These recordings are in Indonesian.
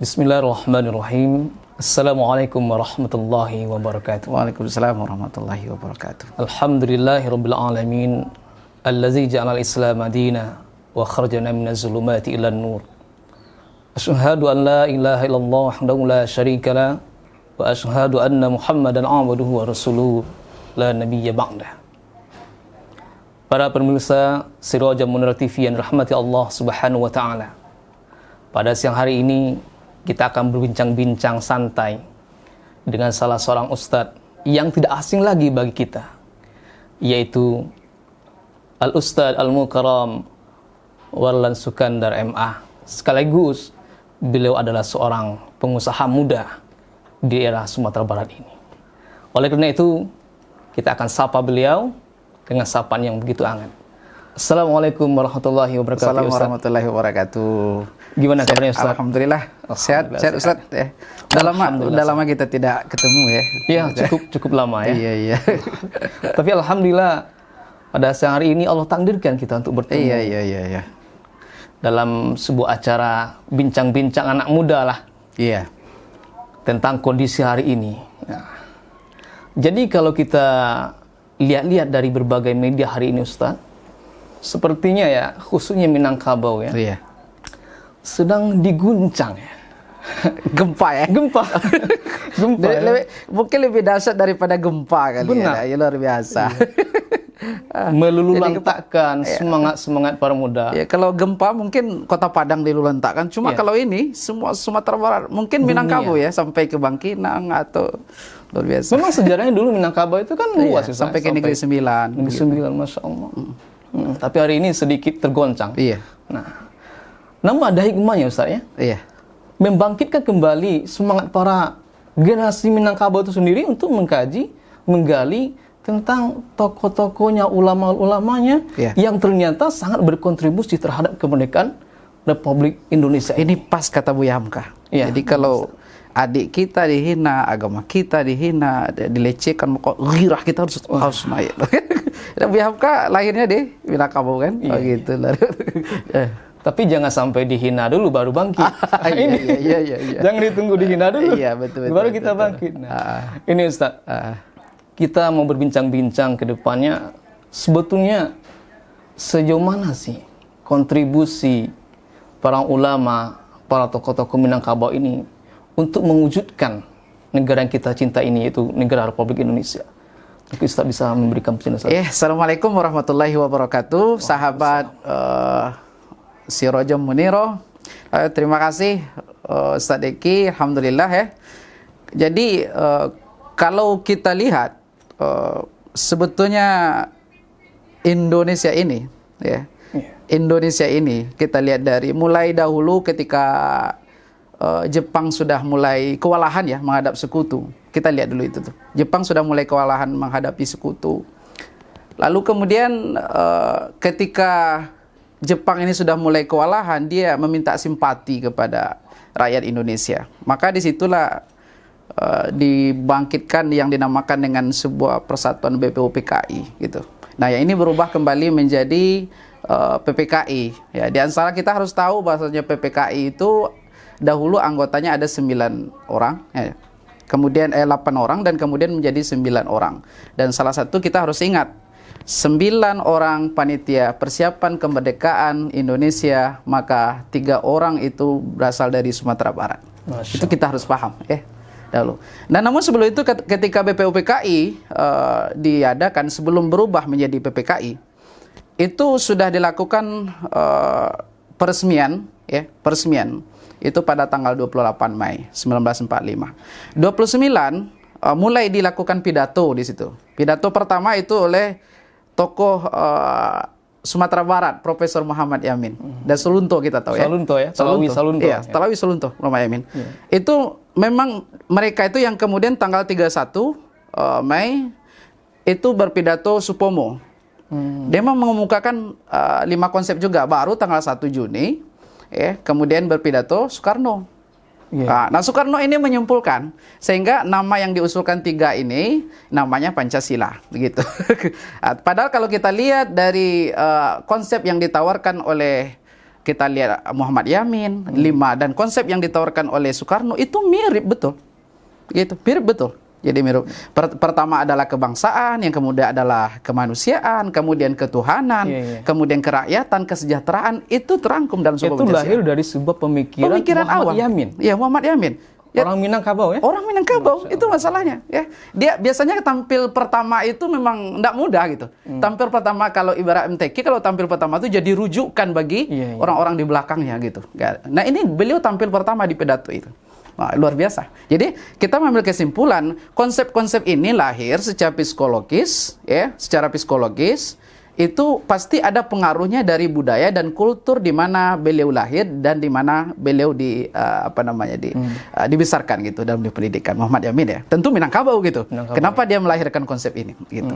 Bismillahirrahmanirrahim. Assalamualaikum warahmatullahi wabarakatuh. Waalaikumsalam warahmatullahi wabarakatuh. Alhamdulillahirabbil alamin allazi ja'ala al-islam madina wa kharajana minaz zulumati ilan nur. Asyhadu an la ilaha illallah wahdahu la syarika la wa asyhadu anna Muhammadan 'abduhu wa rasuluhu la nabiyya ba'dah. Para pemirsa Sirajul Munir TV yang dirahmati Allah Subhanahu wa taala. Pada siang hari ini kita akan berbincang-bincang santai dengan salah seorang ustadz yang tidak asing lagi bagi kita, yaitu Al-Ustadz Al-Mukarram Warlan Sukandar MA. Sekaligus beliau adalah seorang pengusaha muda di daerah Sumatera Barat ini. Oleh karena itu, kita akan sapa beliau dengan sapaan yang begitu hangat. Assalamualaikum warahmatullahi wabarakatuh. Assalamualaikum warahmatullahi wabarakatuh. Gimana kabarnya Ustaz? Alhamdulillah. Sehat Ustaz ya. Udah lama kita tidak ketemu ya. Iya, cukup lama ya. Iya. Tapi alhamdulillah pada siang hari ini Allah takdirkan kita untuk bertemu. Iya. Dalam sebuah acara bincang-bincang anak muda lah. Iya. Tentang kondisi hari ini. Nah, jadi kalau kita lihat-lihat dari berbagai media hari ini Ustaz, sepertinya ya, khususnya Minangkabau ya. Iya. Sedang diguncang ya. Gempa ya. Gempa. Mungkin lebih dahsyat daripada gempa kali. Benar. Ya. Luar biasa. Melululantakkan semangat para muda. Ya, kalau gempa mungkin Kota Padang dilululantakkan. Cuma kalau ini semua Sumatera Barat, mungkin Minangkabau ya, sampai ke Bangkinang atau luar biasa. Memang sejarahnya dulu Minangkabau itu kan luas ya, sampai ke Negeri Sembilan. Negeri Sembilan, Masya Allah. Tapi hari ini sedikit tergoncang. Iya. Nah, namun ada hikmahnya Ustaz ya. Iya. Membangkitkan kembali semangat para generasi Minangkabau itu sendiri untuk mengkaji, menggali tentang tokoh-tokohnya, ulama-ulamanya yang ternyata sangat berkontribusi terhadap kemerdekaan Republik Indonesia. Ini pas kata Buya Hamka. Ya, jadi kalau adik kita dihina, agama kita dihina, dilecehkan, ghirah kita harus naik. Dan Buya Hamka lahirnya di Minangkabau kan? Iya, gitu lah. Tapi jangan sampai dihina dulu baru bangkit. Iya. Jangan ditunggu dihina dulu. Iya, betul. Baru kita bangkit. Nah, ini Ustaz. Kita mau berbincang-bincang ke depannya, sebetulnya sejauh mana sih kontribusi para ulama, para tokoh-tokoh Minangkabau ini untuk mewujudkan negara yang kita cinta ini, yaitu negara Republik Indonesia. Mungkin Ustaz bisa memberikan penjelasan. Assalamualaikum warahmatullahi wabarakatuh. Sahabat Sirajul Munir. Terima kasih Ustaz Eki, alhamdulillah ya. Jadi kalau kita lihat sebetulnya Indonesia ini ya. Indonesia ini kita lihat dari mulai dahulu ketika Jepang sudah mulai kewalahan ya menghadap sekutu. Kita lihat dulu itu tuh. Jepang sudah mulai kewalahan menghadapi sekutu. Lalu kemudian ketika Jepang ini sudah mulai kewalahan, dia meminta simpati kepada rakyat Indonesia. Maka disitulah dibangkitkan yang dinamakan dengan sebuah persatuan BPUPKI gitu. Nah, yang ini berubah kembali menjadi PPKI. Ya, di antara kita harus tahu bahwasanya PPKI itu dahulu anggotanya ada 9 orang, ya. Kemudian 8 orang dan kemudian menjadi 9 orang. Dan salah satu kita harus ingat 9 orang panitia persiapan kemerdekaan Indonesia, maka 3 orang itu berasal dari Sumatera Barat. Itu kita harus paham ya. Dahulu. Nah, namun sebelum itu ketika BPUPKI diadakan, sebelum berubah menjadi PPKI, itu sudah dilakukan peresmian itu pada tanggal 28 Mei 1945. 29 mulai dilakukan pidato di situ. Pidato pertama itu oleh tokoh Sumatera Barat, Profesor Muhammad Yamin. Dan Solunto kita tahu ya. Solunto ya, Talawi Solunto. Iya, Talawi Solunto, Muhammad Yamin. Itu memang mereka itu yang kemudian tanggal 31 Mei itu berpidato Supomo. Dia memang mengemukakan 5 konsep juga. Baru tanggal 1 Juni kemudian berpidato Soekarno. Nah, Soekarno ini menyimpulkan sehingga nama yang diusulkan 3 ini namanya Pancasila, begitu. Padahal kalau kita lihat dari konsep yang ditawarkan oleh kita lihat Muhammad Yamin, 5, dan konsep yang ditawarkan oleh Soekarno itu mirip betul. Gitu, mirip betul. Jadi mirip. Pertama adalah kebangsaan, yang kemudian adalah kemanusiaan, kemudian ketuhanan, kemudian kerakyatan, kesejahteraan, itu terangkum dalam sebuah Itu lahir dari sebuah pemikiran Muhammad awam. Yamin. Ya, Muhammad Yamin. Ya, orang Minangkabau ya? Orang Minangkabau, itu masalahnya ya. Dia biasanya tampil pertama itu memang tidak mudah gitu. Tampil pertama, kalau ibarat MTQ, kalau tampil pertama itu jadi rujukan bagi orang-orang di belakangnya gitu. Nah, ini beliau tampil pertama di pidato itu. Wah, luar biasa. Jadi kita mengambil kesimpulan, konsep-konsep ini lahir secara psikologis, ya, secara psikologis itu pasti ada pengaruhnya dari budaya dan kultur di mana beliau lahir dan di mana beliau dibesarkan gitu dalam pendidikan. Muhammad Yamin ya, tentu Minangkabau gitu. Kenapa dia melahirkan konsep ini gitu.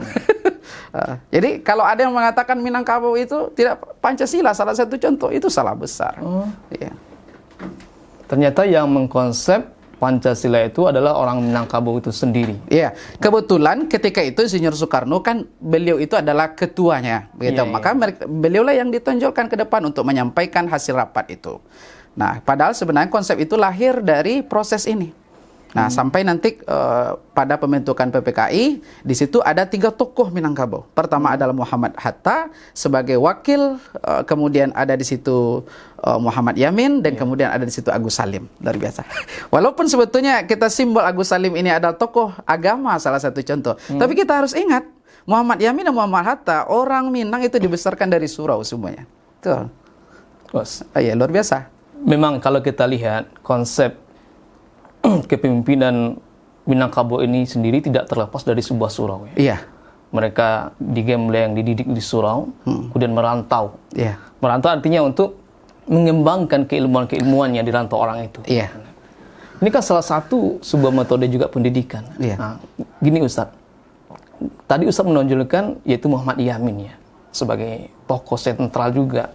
Jadi kalau ada yang mengatakan Minangkabau itu tidak Pancasila, salah satu contoh, itu salah besar. Ya. Ternyata yang mengkonsep Pancasila itu adalah orang Minangkabau itu sendiri. Iya, kebetulan ketika itu Insinyur Soekarno kan beliau itu adalah ketuanya, begitu. Maka beliaulah yang ditonjolkan ke depan untuk menyampaikan hasil rapat itu. Nah, padahal sebenarnya konsep itu lahir dari proses ini. Nah, sampai nanti pada pembentukan PPKI, di situ ada 3 tokoh Minangkabau. Pertama adalah Muhammad Hatta sebagai wakil, kemudian ada di situ Muhammad Yamin, dan kemudian ada di situ Agus Salim. Luar biasa. Walaupun sebetulnya kita simbol Agus Salim ini adalah tokoh agama, salah satu contoh. Tapi kita harus ingat, Muhammad Yamin dan Muhammad Hatta, orang Minang itu dibesarkan dari surau semuanya. Tuh. Iya, luar biasa. Memang kalau kita lihat konsep kepemimpinan Minangkabau ini sendiri tidak terlepas dari sebuah surau. Iya. Mereka digembleng, dididik di surau, kemudian merantau. Iya. Merantau artinya untuk mengembangkan keilmuan-keilmuannya di rantau orang itu. Iya. Ini kan salah satu sebuah metode juga pendidikan. Iya. Nah, gini Ustadz, tadi Ustadz menonjolkan yaitu Muhammad Yamin ya, sebagai tokoh sentral juga,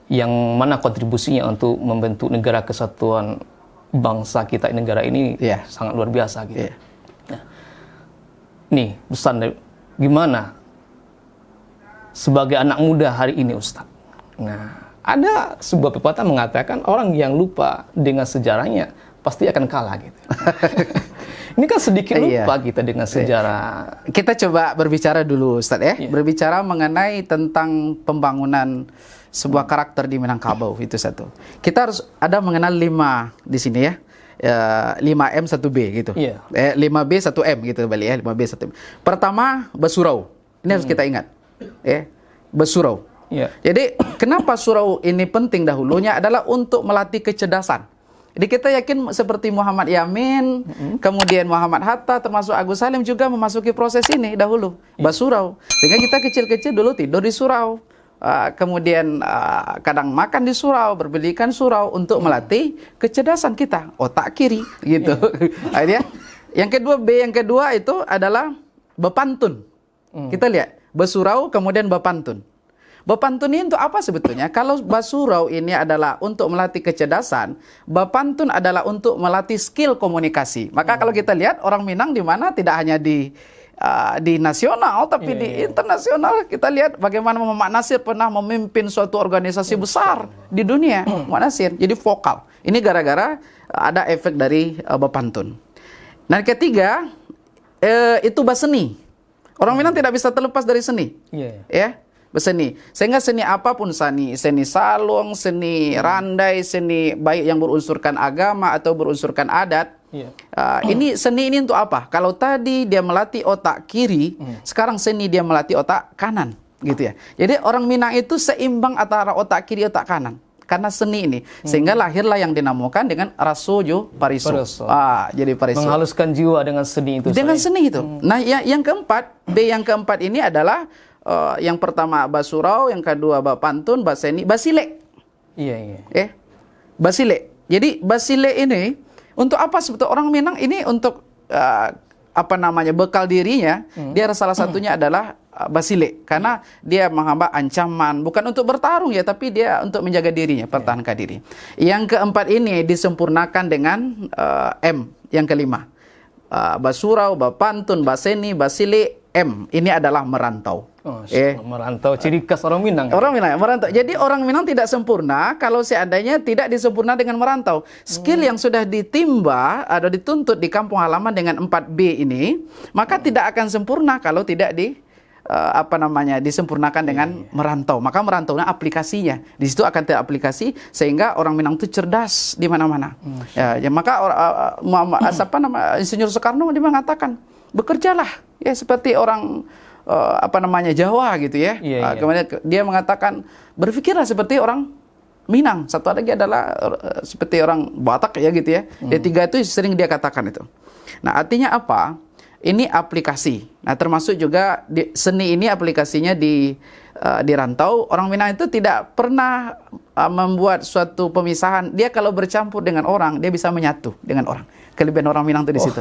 yang mana kontribusinya untuk membentuk negara kesatuan bangsa kita, negara ini sangat luar biasa gitu. Nah, nih pesan gimana sebagai anak muda hari ini Ustadz? Nah, ada sebuah pepatah mengatakan orang yang lupa dengan sejarahnya pasti akan kalah gitu. Ini kan sedikit lupa kita dengan sejarah. Kita coba berbicara dulu Ustadz ya. Berbicara mengenai tentang pembangunan sebuah karakter di Minangkabau, itu satu. Kita harus ada mengenal 5 di sini ya. 5M 1B gitu. 5B 1M gitu balik ya, 5B 1M. Pertama, Basurau. Ini harus kita ingat. Basurau. Jadi kenapa surau ini penting dahulunya adalah untuk melatih kecerdasan. Jadi kita yakin seperti Muhammad Yamin, kemudian Muhammad Hatta, termasuk Agus Salim juga memasuki proses ini dahulu, Basurau. Sehingga kita kecil-kecil dulu tidur di surau. Kemudian kadang makan di surau, berpendidikan surau untuk melatih kecerdasan kita, otak kiri gitu. Yang kedua, B yang kedua itu adalah Bepantun. Kita lihat Basurau kemudian Bepantun. Bepantun ini untuk apa sebetulnya? Kalau Basurau ini adalah untuk melatih kecerdasan, Bepantun adalah untuk melatih skill komunikasi. Maka kalau kita lihat orang Minang di mana tidak hanya di nasional tapi di internasional, kita lihat bagaimana Muhammad Nasir pernah memimpin suatu organisasi besar di dunia. Muhammad Nasir jadi vokal. Ini gara-gara ada efek dari Bepantun. Nah, ketiga itu Baseni. Orang Minang tidak bisa terlepas dari seni. Ya, berseni. Sehingga seni apapun, seni salung, seni randai, seni baik yang berunsurkan agama atau berunsurkan adat. Ini seni ini untuk apa? Kalau tadi dia melatih otak kiri, sekarang seni dia melatih otak kanan, gitu ya. Jadi orang Minang itu seimbang antara otak kiri otak kanan karena seni ini, sehingga lahirlah yang dinamakan dengan Rasojo Pariso. Jadi Pariso. Menghaluskan jiwa dengan seni itu. Dengan seni itu. Nah, yang keempat, B yang keempat ini adalah yang pertama Basurau, yang kedua Bepantun, Baseni, Basile. Basile. Jadi Basile ini untuk apa sebetulnya orang Minang ini untuk bekal dirinya, dia salah satunya adalah Basile, karena dia menghamba ancaman, bukan untuk bertarung ya, tapi dia untuk menjaga dirinya, pertahankan diri. Yang keempat ini disempurnakan dengan M, yang kelima. Basurau, Bepantun, Baseni, Basile, M. Ini adalah merantau. Oh, merantau, ciri khas orang Minang. Orang Minang merantau. Jadi orang Minang tidak sempurna kalau seandainya tidak disempurna dengan merantau. Skill yang sudah ditimba atau dituntut di kampung halaman dengan 4B ini, maka tidak akan sempurna kalau tidak disempurnakan dengan merantau. Maka merantaunya aplikasinya. Di situ akan teraplikasi sehingga orang Minang itu cerdas di mana-mana. Maka Insinyur Soekarno dia mengatakan, bekerjalah ya seperti orang Jawa gitu ya. Kemudian dia mengatakan berpikirlah seperti orang Minang. Satu lagi adalah seperti orang Batak ya gitu ya. Tiga itu sering dia katakan itu. Nah, artinya apa? Ini aplikasi. Nah, termasuk juga seni ini aplikasinya di rantau. Orang Minang itu tidak pernah membuat suatu pemisahan. Dia kalau bercampur dengan orang, dia bisa menyatu dengan orang. Kelebihan orang Minang itu di situ.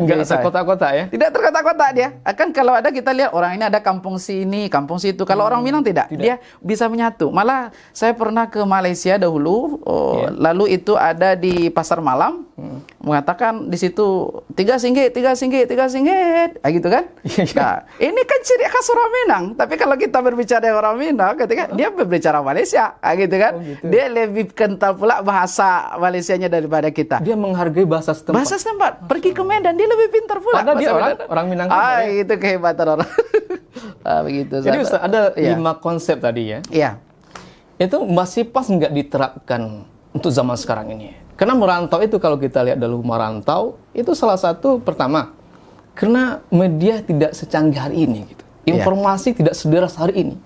Enggak terkotak-kotak ya? Tidak terkotak-kotak dia. Akan kalau ada kita lihat orang ini ada kampung sini, kampung situ. Kalau orang Minang tidak. Dia bisa menyatu. Malah saya pernah ke Malaysia dahulu, lalu itu ada di pasar malam, mengatakan di situ 3 singgit, 3 singgit, 3 singgit, gitu kan? Nah, ini kan ciri khas orang Minang. Tapi kalau kita berbicara dengan orang Minang, ketika dia berbicara Malaysia, gitu kan? Dia lebih kental pula bahasa Malaysianya daripada kita. Dia menghargai bahasa setempat. Bahasa setempat. Pergi ke Medan dia lebih pintar pula. Padahal dia orang Minang. Itu kehebatan orang. Begitu. Jadi Ustaz, ada 5 konsep tadi ya. Iya. Itu masih pas nggak diterapkan untuk zaman sekarang ini? Karena merantau itu kalau kita lihat dulu merantau itu salah satu pertama karena media tidak secanggih hari ini gitu. Informasi tidak sederas hari ini.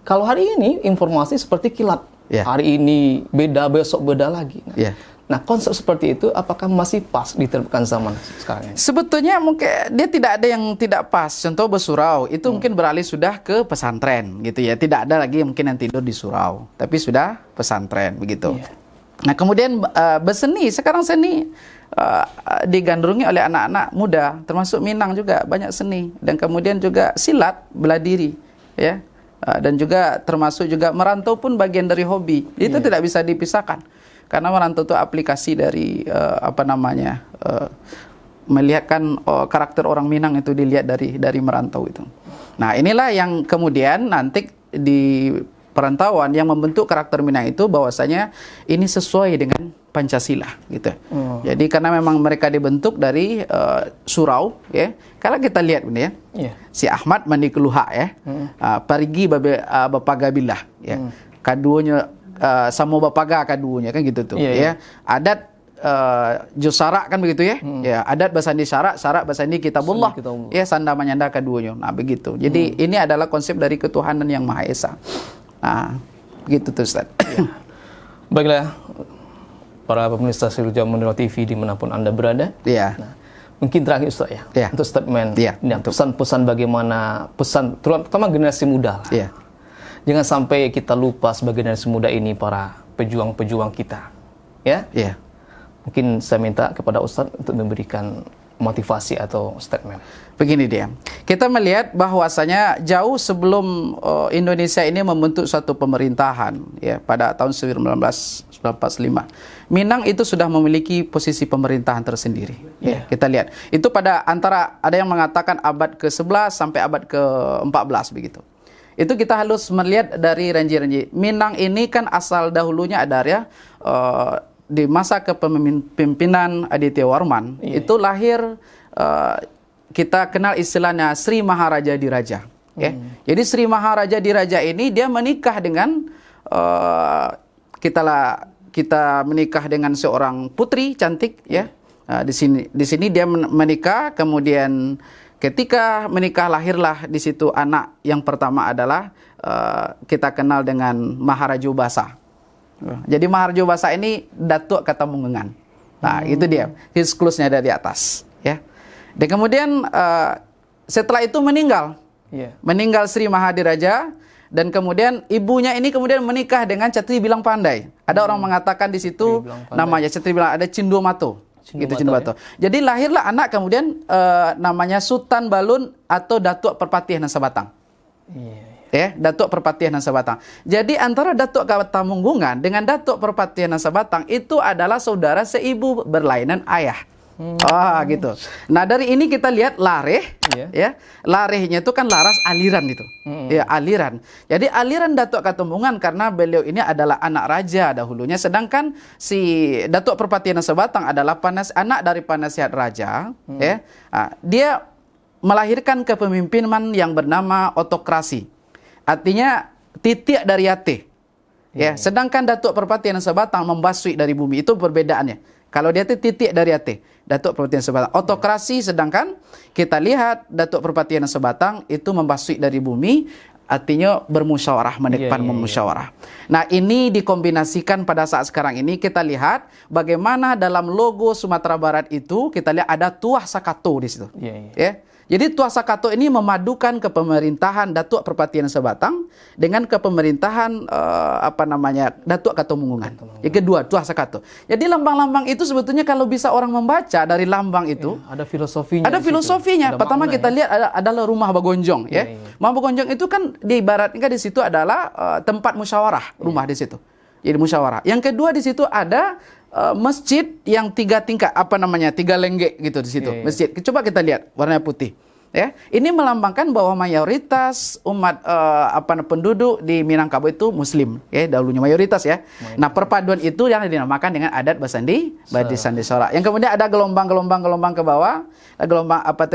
Kalau hari ini informasi seperti kilat. Hari ini beda, besok beda lagi. Nah, konsep seperti itu apakah masih pas diterapkan zaman sekarang ini? Sebetulnya mungkin dia tidak ada yang tidak pas. Contoh bersurau, itu mungkin beralih sudah ke pesantren gitu ya. Tidak ada lagi mungkin yang tidur di surau, tapi sudah pesantren begitu. Nah, kemudian berseni, sekarang seni digandrungi oleh anak-anak muda, termasuk Minang juga banyak seni, dan kemudian juga silat, bela diri ya. Dan juga termasuk juga merantau pun bagian dari hobi. Itu tidak bisa dipisahkan. Karena merantau itu aplikasi dari melihatkan karakter orang Minang itu dilihat dari merantau itu. Nah, inilah yang kemudian nanti di perantauan yang membentuk karakter Minang itu bahwasanya ini sesuai dengan Pancasila gitu. Jadi karena memang mereka dibentuk dari surau ya. Kalau kita lihat ini ya. Si Ahmad mandi keluha ya. Parigi bapagabilah ya. Kaduanya sama bapaga kaduanya kan gitu tuh ya. Adat Jusara kan begitu ya. Ya, adat basandi syarak basandi kitabullah. Ya, sanda menyanda kaduanya. Nah, begitu. Jadi ini adalah konsep dari ketuhanan yang Maha Esa. Nah, begitu tuh Ustaz. Baiklah, para pemirsa Sirja Munir TV dimanapun Anda berada. Nah, mungkin terakhir Ustaz ya. Untuk statement dan pesan-pesan bagaimana terutama generasi muda lah. Jangan sampai kita lupa sebagai generasi muda ini para pejuang-pejuang kita. Ya. Mungkin saya minta kepada Ustaz untuk memberikan motivasi atau statement. Begini dia. Kita melihat bahwasanya jauh sebelum Indonesia ini membentuk suatu pemerintahan ya pada tahun 1945. Minang itu sudah memiliki posisi pemerintahan tersendiri. Kita lihat. Itu pada antara ada yang mengatakan abad ke-11 sampai abad ke-14 begitu. Itu kita harus melihat dari ranji-ranji. Minang ini kan asal dahulunya ada ya di masa kepemimpinan Aditya Warman itu lahir kita kenal istilahnya Sri Maharaja Diraja. Jadi Sri Maharaja Diraja ini dia menikah dengan kita menikah dengan seorang putri cantik ya. Di sini dia menikah, kemudian ketika menikah lahirlah di situ anak yang pertama adalah kita kenal dengan Maharaja Ubasa. Jadi Maharaja Ubasa ini datuk kata Mungengan. Nah, itu dia disclose-nya dari atas ya. Dan kemudian setelah itu meninggal. Meninggal Sri Mahadiraja dan kemudian ibunya ini kemudian menikah dengan Cetri Bilang Pandai. Ada orang mengatakan di situ namanya Cetri Bilang, ada Cinduamato. Cinduamato. Jadi lahirlah anak kemudian namanya Sultan Balun atau Datuk Perpatihan Sabatang. Datuk Perpatihan Sabatang. Jadi antara Datuk Katamunggungan dengan Datuk Perpatihan Sabatang itu adalah saudara seibu berlainan ayah. Gitu. Nah, dari ini kita lihat lareh, ya. Larehnya itu kan laras aliran itu. Ya, aliran. Jadi aliran Datuk Katumbungan karena beliau ini adalah anak raja dahulunya, sedangkan si Datuk Perpatian Sebatang adalah anak dari penasihat raja, ya. Dia melahirkan kepemimpinan yang bernama otokrasi. Artinya titik dari ate. Ya, sedangkan Datuk Perpatian Sebatang membasui dari bumi. Itu perbedaannya. Kalau dia itu titik dari ate, Datuk Perpatian Sebatang. Otokrasi, sedangkan kita lihat Datuk Perpatian Sebatang itu membasui dari bumi, artinya bermusyawarah, mendepan memusyawarah. Nah, ini dikombinasikan pada saat sekarang ini kita lihat bagaimana dalam logo Sumatera Barat itu kita lihat ada tuah sakato di situ. Ya. Jadi tuah sakato ini memadukan kepemerintahan Datuk Perpatian Sebatang dengan kepemerintahan Datuk Katumbungan. Yang kedua, tuah sakato. Jadi lambang-lambang itu sebetulnya kalau bisa orang membaca dari lambang itu ada filosofinya. Ada filosofinya. Pertama kita lihat adalah rumah Bagonjong, ya. Rumah Bagonjong itu kan diibaratkan di situ adalah tempat musyawarah, rumah di situ. Jadi musyawarah. Yang kedua di situ ada masjid yang 3 tingkat, 3 lenggek gitu di situ. Masjid. Coba kita lihat warna putih. Ya, ini melambangkan bahwa mayoritas umat penduduk di Minangkabau itu Muslim, ya, dahulunya mayoritas, ya. Nah, perpaduan itu yang dinamakan dengan adat Basandi Sandi Sorak. Yang kemudian ada gelombang ke bawah,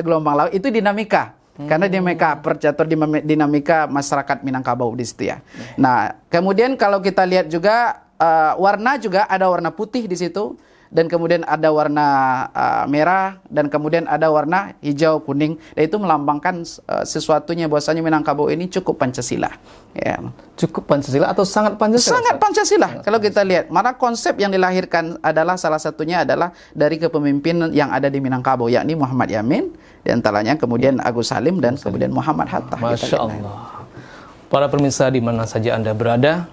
gelombang laut itu dinamika. Karena dinamika percatur dinamika masyarakat Minangkabau di situ, ya. Nah, kemudian kalau kita lihat juga warna juga ada warna putih di situ, dan kemudian ada warna merah, dan kemudian ada warna hijau kuning. Dan itu melambangkan sesuatunya bahwasanya Minangkabau ini cukup Pancasila. Ya. Cukup Pancasila atau sangat Pancasila? Sangat Pancasila. Kalau kita lihat, mana konsep yang dilahirkan adalah salah satunya adalah dari kepemimpinan yang ada di Minangkabau, yakni Muhammad Yamin, di antaranya kemudian Agus Salim dan kemudian Muhammad Hatta. Masya Allah. Para pemirsa di mana saja Anda berada,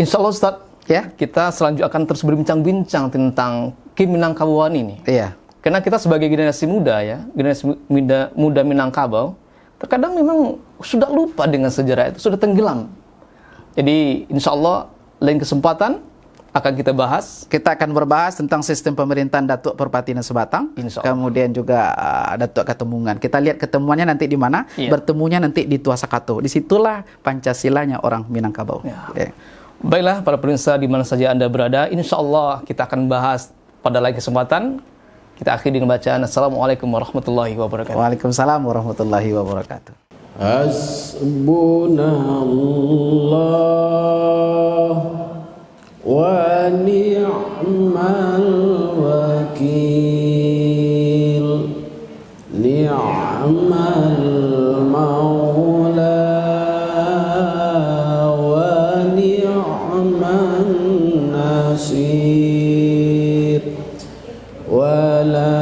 insya Allah Ustaz, ya, kita selanjutnya akan terus berbincang-bincang tentang Kim Minangkabauan ini. Iya. Karena kita sebagai generasi muda, ya, generasi muda Minangkabau, terkadang memang sudah lupa dengan sejarah itu, sudah tenggelam. Jadi insya Allah lain kesempatan akan kita bahas. Kita akan berbahas tentang sistem pemerintahan Datuk Perpatian Sebatang, kemudian juga Datuk Katumbungan. Kita lihat ketemuannya nanti di mana, bertemunya nanti di Tuah Sakato. Disitulah Pancasilanya orang Minangkabau. Ya. Baiklah para pemirsa di mana saja Anda berada, insya Allah kita akan bahas pada lain kesempatan. Kita akhiri dengan bacaan Assalamualaikum warahmatullahi wabarakatuh. Waalaikumsalam warahmatullahi wabarakatuh. Hasbunallah wa ni'mal wakil, ni'mal maula nasir, wala